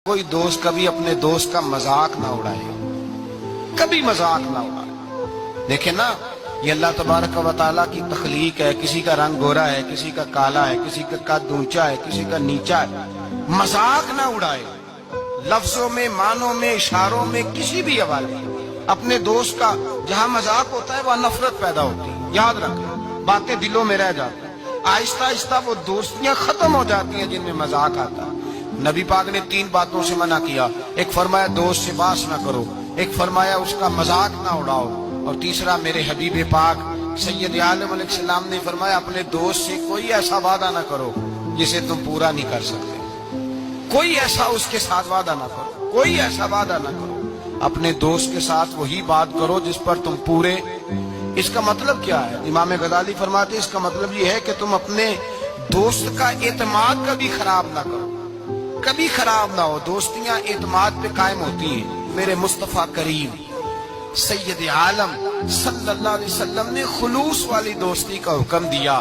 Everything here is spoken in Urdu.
کوئی دوست کبھی اپنے دوست کا مذاق نہ اڑائے، کبھی مذاق نہ اڑائے۔ دیکھیں نا، یہ اللہ تبارک و تعالیٰ کی تخلیق ہے۔ کسی کا رنگ گورا ہے، کسی کا کالا ہے، کسی کا قد اونچا ہے، کسی کا نیچا ہے۔ مذاق نہ اڑائے، لفظوں میں، معنوں میں، اشاروں میں، کسی بھی حوالے اپنے دوست کا جہاں مذاق ہوتا ہے وہاں نفرت پیدا ہوتی ہے۔ یاد رکھیں، باتیں دلوں میں رہ جاتی ہیں، آہستہ آہستہ وہ دوستیاں ختم ہو جاتی ہیں جن میں مذاق آتا ہے۔ نبی پاک نے 3 باتوں سے منع کیا۔ ایک فرمایا دوست سے باس نہ کرو، ایک فرمایا اس کا مذاق نہ اڑاؤ، اور تیسرا میرے حبیب پاک سید عالم علیہ السلام نے فرمایا اپنے دوست سے کوئی ایسا وعدہ نہ کرو جسے تم پورا نہیں کر سکتے۔ کوئی ایسا اس کے ساتھ وعدہ نہ کرو، کوئی ایسا وعدہ نہ کرو۔ اپنے دوست کے ساتھ وہی بات کرو جس پر تم پورے۔ اس کا مطلب کیا ہے؟ امام غزالی فرماتے ہیں اس کا مطلب یہ ہے کہ تم اپنے دوست کا اعتماد کبھی خراب نہ کرو، کبھی خراب نہ ہو۔ دوستیاں اعتماد پہ قائم ہوتی ہیں۔ میرے مصطفیٰ کریم سید عالم صلی اللہ علیہ وسلم نے خلوص والی دوستی کا حکم دیا۔